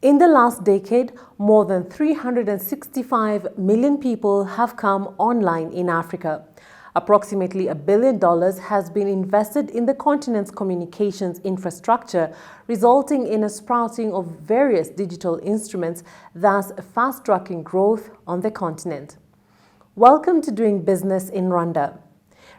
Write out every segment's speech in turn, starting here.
In the last decade, more than 365 million people have come online in Africa. Approximately $1 billion has been invested in the continent's communications infrastructure, resulting in a sprouting of various digital instruments, thus fast-tracking growth on the continent. Welcome to Doing Business in Rwanda.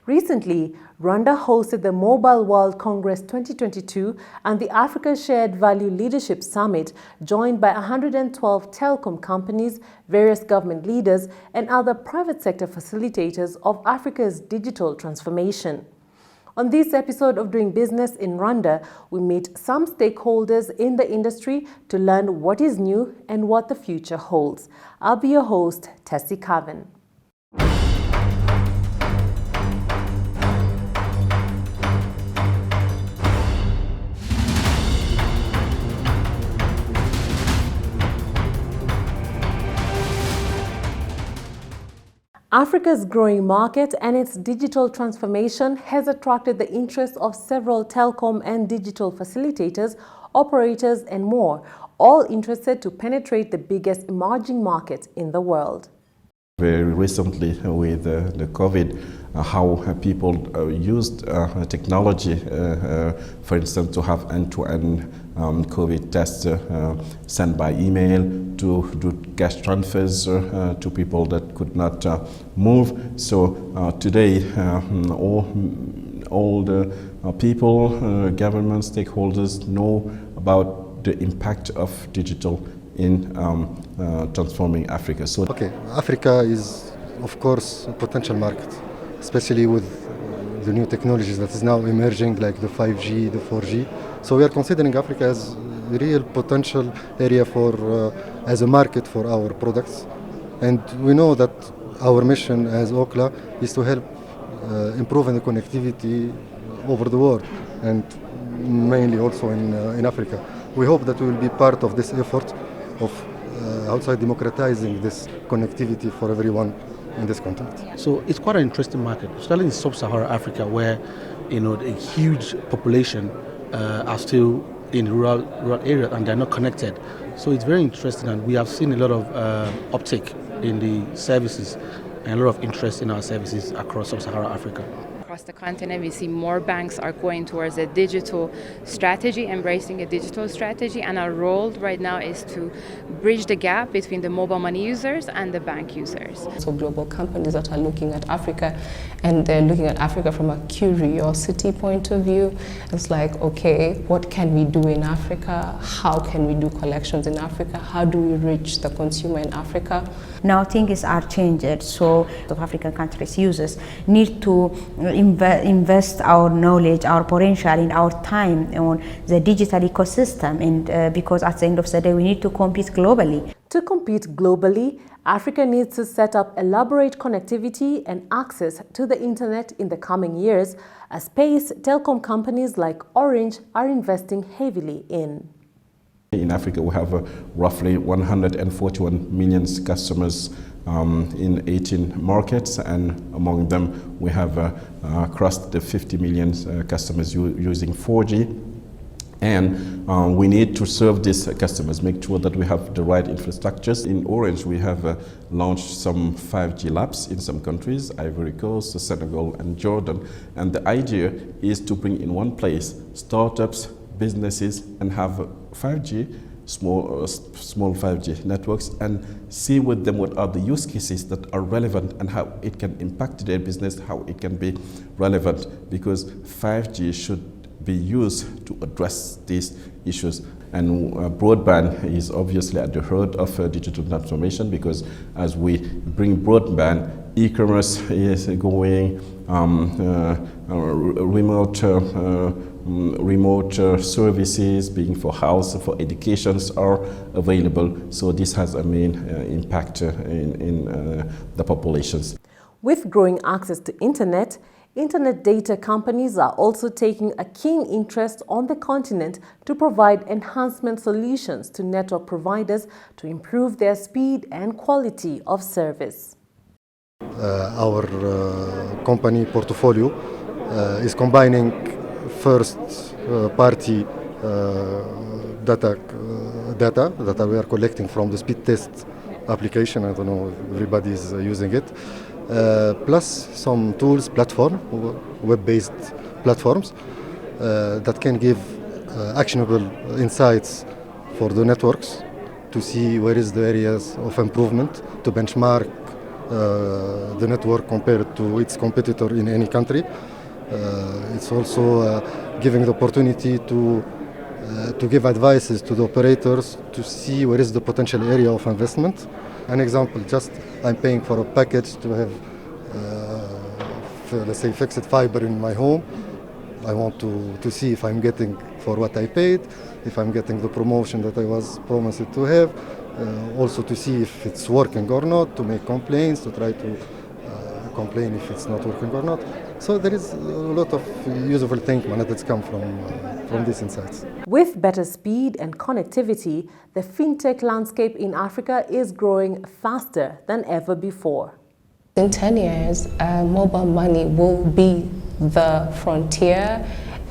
Recently, Rwanda hosted the Mobile World Congress 2022 and the Africa Shared Value Leadership Summit, joined by 112 telecom companies, various government leaders, and other private sector facilitators of Africa's digital transformation. On this episode of Doing Business in Rwanda, we meet some stakeholders in the industry to learn what is new and what the future holds. I'll be your host, Tessie Cavan. Africa's growing market and its digital transformation has attracted the interest of several telecom and digital facilitators, operators, and more, all interested to penetrate the biggest emerging market in the world. Very recently with the COVID, how people used technology, for instance, to have end-to-end COVID tests sent by email, to do cash transfers to people that could not move. So today, all the people, government stakeholders know about the impact of digital in transforming Africa. So, Africa is, of course, a potential market, especially with the new technologies that is now emerging, like the 5G, the 4G. So we are considering Africa as a real potential area for, as a market for our products. And we know that our mission as OCLA is to help improving the connectivity over the world, and mainly also in Africa. We hope that we will be part of this effort of outside democratizing this connectivity for everyone in this continent. So it's quite an interesting market, especially in sub-Saharan Africa, where a huge population are still in rural areas and they're not connected. So it's very interesting, and we have seen a lot of uptake in the services and a lot of interest in our services across sub-Saharan Africa. Across the continent, we see more banks are going towards a digital strategy, embracing a digital strategy, and our role right now is to bridge the gap between the mobile money users and the bank users. So global companies that are looking at Africa, and they're looking at Africa from a curiosity point of view. It's like, okay, what can we do in Africa? How can we do collections in Africa? How do we reach the consumer in Africa? Now things are changed, so the African countries users need to invest our knowledge, our potential, and our time on the digital ecosystem, and because at the end of the day we need to compete globally. To compete globally, Africa needs to set up elaborate connectivity and access to the internet in the coming years, a space telecom companies like Orange are investing heavily in. In Africa, we have roughly 141 million customers in 18 markets, and among them we have crossed the 50 million customers using 4G. And we need to serve these customers, make sure that we have the right infrastructures. In Orange, we have launched some 5G labs in some countries, Ivory Coast, Senegal, and Jordan. And the idea is to bring in one place startups, businesses, and have 5G, small 5G networks, and see with them what are the use cases that are relevant and how it can impact their business, how it can be relevant, because 5G should be used to address these issues. And broadband is obviously at the heart of digital transformation, because as we bring broadband, e-commerce is going, remote services being for house, for educations are available. So this has a main impact in the populations. With growing access to internet data companies are also taking a keen interest on the continent to provide enhancement solutions to network providers to improve their speed and quality of service. Our company portfolio is combining first party data that we are collecting from the speed test application. I don't know if everybody is using it. Plus some tools, web-based platforms that can give actionable insights for the networks to see where is the areas of improvement, to benchmark the network compared to its competitor in any country. It's also giving the opportunity to give advices to the operators to see where is the potential area of investment. An example, just I'm paying for a package to have, let's say, fixed fiber in my home. I want to see if I'm getting for what I paid, if I'm getting the promotion that I was promised to have, also to see if it's working or not, to make complaints, to try to complain if it's not working or not. So there is a lot of useful thinking that's come from these insights. With better speed and connectivity, the fintech landscape in Africa is growing faster than ever before. In 10 years, mobile money will be the frontier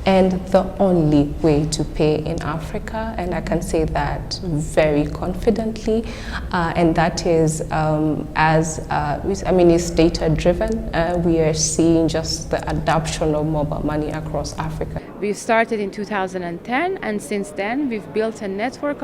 and the only way to pay in Africa, and I can say that very confidently, and that is it's data driven. We are seeing just the adoption of mobile money across Africa. We started in 2010, and since then we've built a network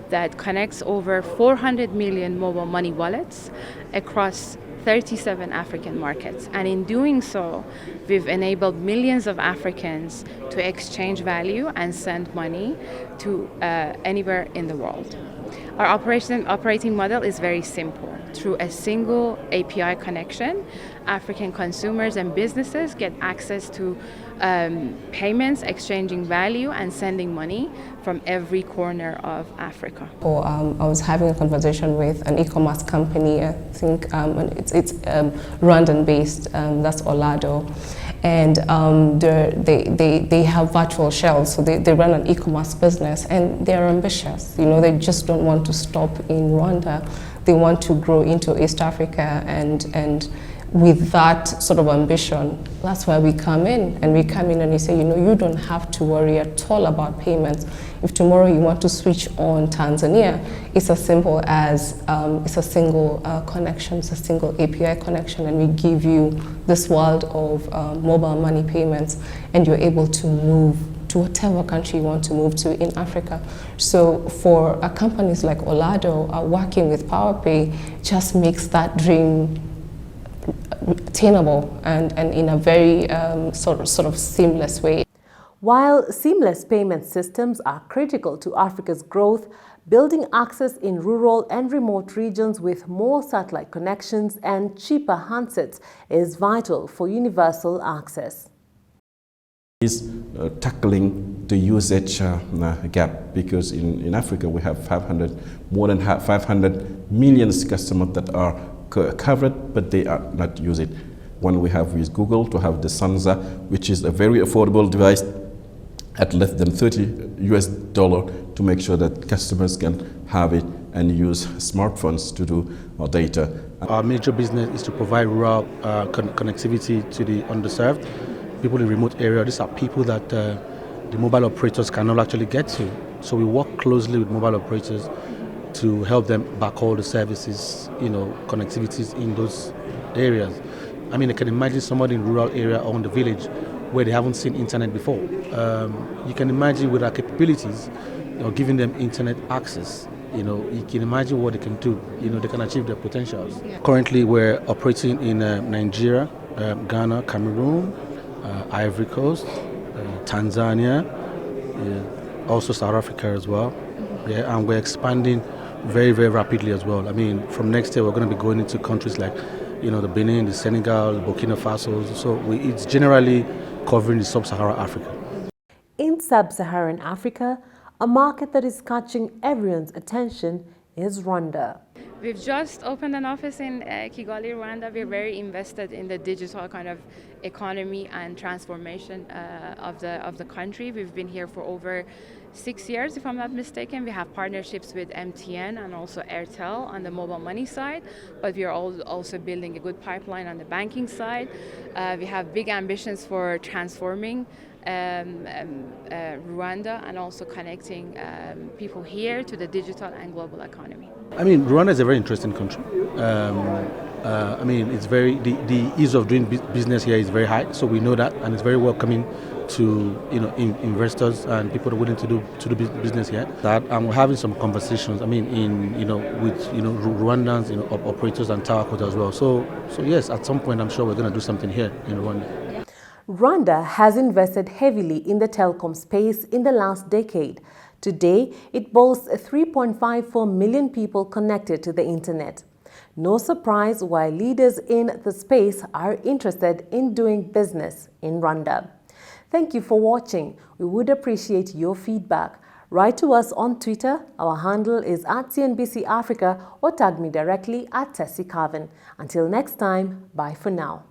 that connects over 400 million mobile money wallets across 37 African markets. And in doing so, we've enabled millions of Africans to exchange value and send money to anywhere in the world. Our operating model is very simple. Through a single API connection, African consumers and businesses get access to payments, exchanging value, and sending money from every corner of Africa. I was having a conversation with an e-commerce company. I think it's Rwandan-based. That's Olado, and they have virtual shells. So they run an e-commerce business, and they're ambitious. They just don't want to stop in Rwanda. They want to grow into East Africa, and with that sort of ambition, that's where we come in. And we come in and we say, you don't have to worry at all about payments. If tomorrow you want to switch on Tanzania, it's as simple as it's a single connection, it's a single API connection, and we give you this world of mobile money payments, and you're able to move to whatever country you want to move to in Africa. So for companies like Olado, working with PowerPay just makes that dream attainable and in a very sort of seamless way. While seamless payment systems are critical to Africa's growth, building access in rural and remote regions with more satellite connections and cheaper handsets is vital for universal access. Is tackling the usage gap, because in Africa we have more than 500 million customers that are covered, but they are not used. One we have with Google to have the Sansa, which is a very affordable device at less than $30 to make sure that customers can have it and use smartphones to do data. Our major business is to provide rural connectivity to the underserved, people in remote areas. These are people that the mobile operators cannot actually get to. So we work closely with mobile operators to help them backhaul the services, connectivities in those areas. I mean, I can imagine somebody in a rural area or in the village where they haven't seen internet before. You can imagine with our capabilities, giving them internet access. You can imagine what they can do. They can achieve their potentials. Yeah. Currently, we're operating in Nigeria, Ghana, Cameroon, Ivory Coast, Tanzania, also South Africa as well. Yeah, and we're expanding very, very rapidly as well. I mean, from next year, we're going to be going into countries like, the Benin, the Senegal, the Burkina Faso. So it's generally covering the sub-Saharan Africa. In sub-Saharan Africa, a market that is catching everyone's attention is Rwanda. We've just opened an office in Kigali, Rwanda. We're very invested in the digital kind of economy and transformation of the country. We've been here for over 6 years, if I'm not mistaken. We have partnerships with MTN and also Airtel on the mobile money side, but we are also building a good pipeline on the banking side. We have big ambitions for transforming Rwanda and also connecting people here to the digital and global economy. I mean, Rwanda is a very interesting country. I mean, it's the ease of doing business here is very high, so we know that, and it's very welcoming to investors and people that are willing to do business here. That and we're having some conversations. I mean, with Rwandans, operators and towercos as well. So yes, at some point I'm sure we're going to do something here in Rwanda. Rwanda has invested heavily in the telecom space in the last decade. Today, it boasts 3.54 million people connected to the internet. No surprise why leaders in the space are interested in doing business in Rwanda. Thank you for watching. We would appreciate your feedback. Write to us on Twitter. Our handle is @CNBC Africa, or tag me directly @Tessie Carvin. Until next time, bye for now.